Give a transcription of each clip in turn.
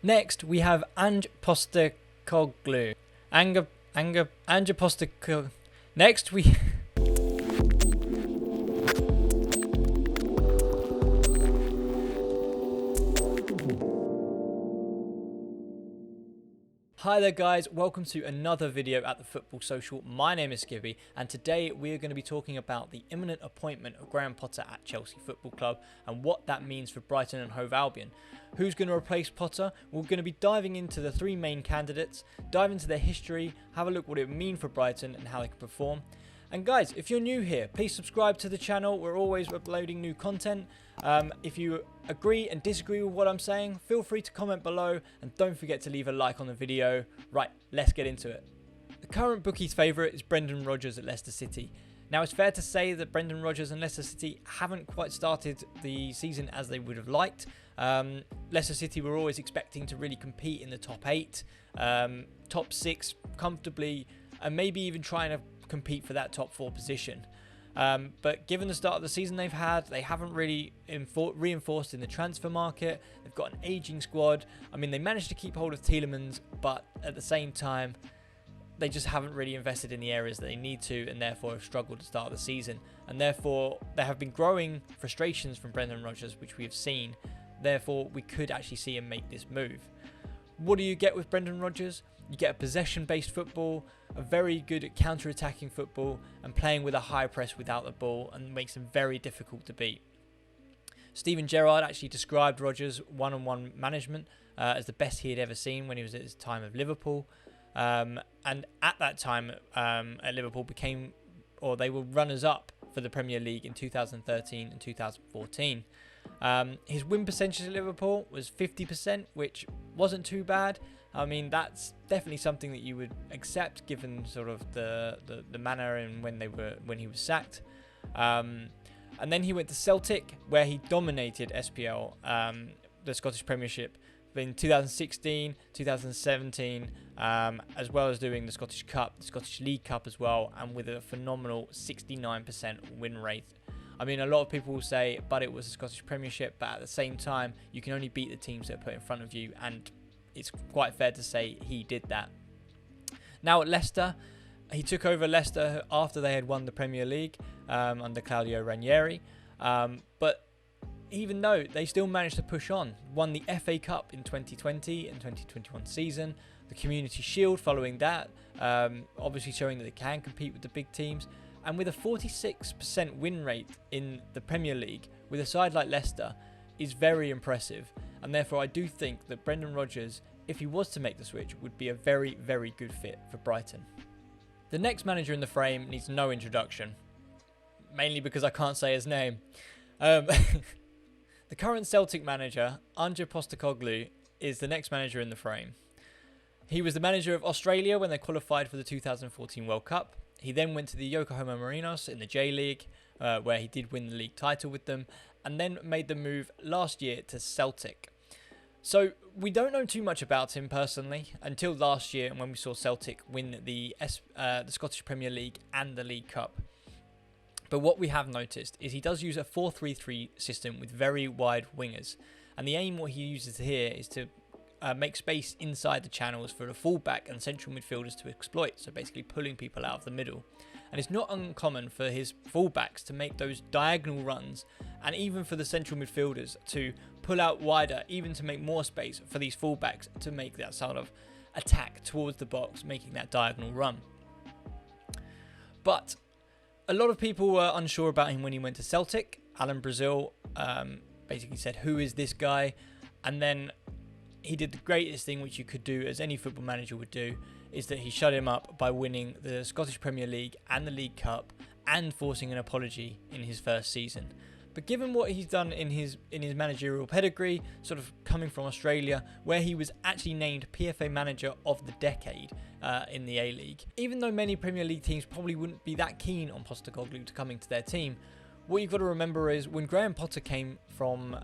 Next, we have Ange Postecoglou. Ange Postecoglou. Next, we... Hi there guys, welcome to another video at the Football Social. My name is Skibby and today we're going to be talking about the imminent appointment of Graham Potter at Chelsea Football Club and what that means for Brighton and Hove Albion. Who's going to replace Potter? We're going to be diving into the three main candidates, dive into their history, have a look what it would mean for Brighton and how they can perform. And guys, if you're new here, please subscribe to the channel. We're always uploading new content. If you agree and disagree with what I'm saying, feel free to comment below and don't forget to leave a like on the video. Right, let's get into it. The current bookies' favourite is Brendan Rodgers at Leicester City. Now, it's fair to say that Brendan Rodgers and Leicester City haven't quite started the season as they would have liked. Leicester City were always expecting to really compete in the top 8, top 6 comfortably, and maybe even trying to compete for that top 4 position. But given the start of the season they've had, they haven't really reinforced in the transfer market. They've got an aging squad. I mean, they managed to keep hold of Tielemans, but at the same time, they just haven't really invested in the areas that they need to, and therefore have struggled to start the season. And therefore, there have been growing frustrations from Brendan Rodgers, which we have seen. Therefore, we could actually see him make this move. What do you get with Brendan Rodgers? You get a possession-based football, a very good at counter-attacking football, and playing with a high press without the ball, and makes him very difficult to beat. Steven Gerrard actually described Rodgers' one-on-one management as the best he had ever seen when he was at his time of Liverpool. And at that time at Liverpool they were runners-up for the Premier League in 2013 and 2014. His win percentage at Liverpool was 50%, which wasn't too bad. I mean, that's definitely something that you would accept given sort of the manner and when he was sacked. And then he went to Celtic, where he dominated SPL, the Scottish Premiership, in 2016, 2017, as well as doing the Scottish Cup, the Scottish League Cup as well, and with a phenomenal 69% win rate. I mean, a lot of people will say, but it was a Scottish Premiership, but at the same time, you can only beat the teams that are put in front of you, and it's quite fair to say he did that. Now at Leicester, he took over Leicester after they had won the Premier League under Claudio Ranieri, but even though they still managed to push on, won the FA Cup in 2020 and 2021 season, the Community Shield following that, obviously showing that they can compete with the big teams. And with a 46% win rate in the Premier League, with a side like Leicester, is very impressive. And therefore, I do think that Brendan Rodgers, if he was to make the switch, would be a very, very good fit for Brighton. The next manager in the frame needs no introduction, mainly because I can't say his name. The current Celtic manager, Ange Postecoglou, is the next manager in the frame. He was the manager of Australia when they qualified for the 2014 World Cup. He then went to the Yokohama Marinos in the J-League, where he did win the league title with them, and then made the move last year to Celtic. So we don't know too much about him personally until last year, when we saw Celtic win the Scottish Premier League and the League Cup. But what we have noticed is he does use a 4-3-3 system with very wide wingers, and the aim what he uses here is to make space inside the channels for the fullback and central midfielders to exploit, so basically pulling people out of the middle. And it's not uncommon for his fullbacks to make those diagonal runs, and even for the central midfielders to pull out wider, even to make more space for these fullbacks to make that sort of attack towards the box, making that diagonal run. But a lot of people were unsure about him when he went to Celtic. Alan Brazil basically said, "Who is this guy?" And then he did the greatest thing which you could do, as any football manager would do, is that he shut him up by winning the Scottish Premier League and the League Cup and forcing an apology in his first season. But given what he's done in his managerial pedigree, sort of coming from Australia, where he was actually named PFA Manager of the Decade in the A-League, even though many Premier League teams probably wouldn't be that keen on Postecoglou to coming to their team, what you've got to remember is when Graham Potter came from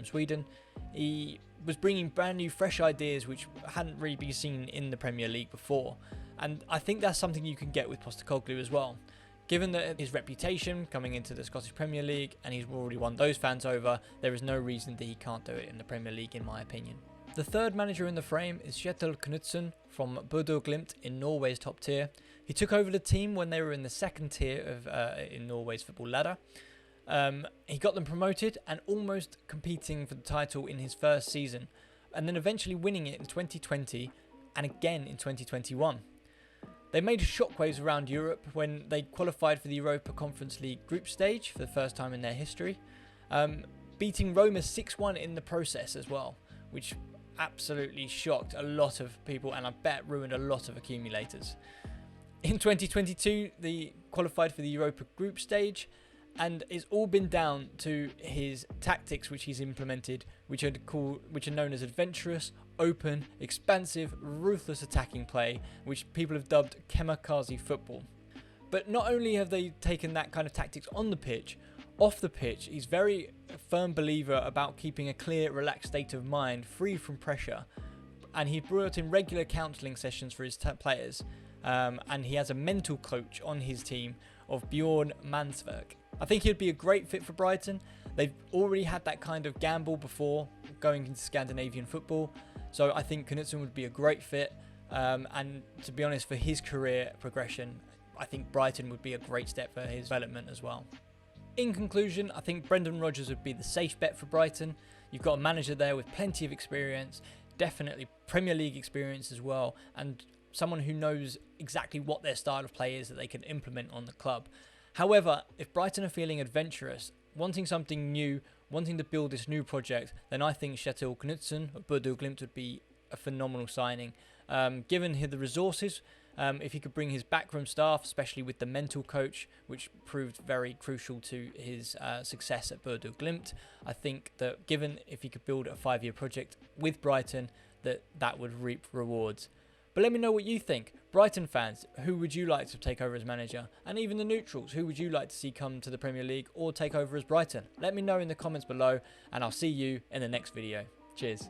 Sweden, he was bringing brand new, fresh ideas which hadn't really been seen in the Premier League before. And I think that's something you can get with Postecoglou as well. Given that his reputation coming into the Scottish Premier League, and he's already won those fans over, there is no reason that he can't do it in the Premier League, in my opinion. The third manager in the frame is Kjetil Knutsen from Glimt in Norway's top tier. He took over the team when they were in the second tier in Norway's football ladder. He got them promoted and almost competing for the title in his first season, and then eventually winning it in 2020 and again in 2021. They made shockwaves around Europe when they qualified for the Europa Conference League group stage for the first time in their history, beating Roma 6-1 in the process as well, which absolutely shocked a lot of people and I bet ruined a lot of accumulators. In 2022, they qualified for the Europa group stage, and it's all been down to his tactics which he's implemented, which are known as adventurous, open, expansive, ruthless attacking play, which people have dubbed kamikaze football. But not only have they taken that kind of tactics on the pitch, off the pitch, he's very firm believer about keeping a clear, relaxed state of mind, free from pressure, and he brought in regular counselling sessions for his players, and he has a mental coach on his team of Bjorn Mansverk. I think he'd be a great fit for Brighton. They've already had that kind of gamble before going into Scandinavian football, so I think Knutsen would be a great fit, and to be honest, for his career progression, I think Brighton would be a great step for his development as well. In conclusion, I think Brendan Rodgers would be the safe bet for Brighton. You've got a manager there with plenty of experience, definitely Premier League experience as well, and someone who knows exactly what their style of play is that they can implement on the club. However, if Brighton are feeling adventurous, wanting something new, wanting to build this new project, then I think Kjetil Knutsen of Glimt would be a phenomenal signing. Given the resources, if he could bring his backroom staff, especially with the mental coach, which proved very crucial to his success at Glimt, I think that if he could build a 5-year project with Brighton, that would reap rewards. But let me know what you think. Brighton fans, who would you like to take over as manager? And even the neutrals, who would you like to see come to the Premier League or take over as Brighton? Let me know in the comments below, and I'll see you in the next video. Cheers.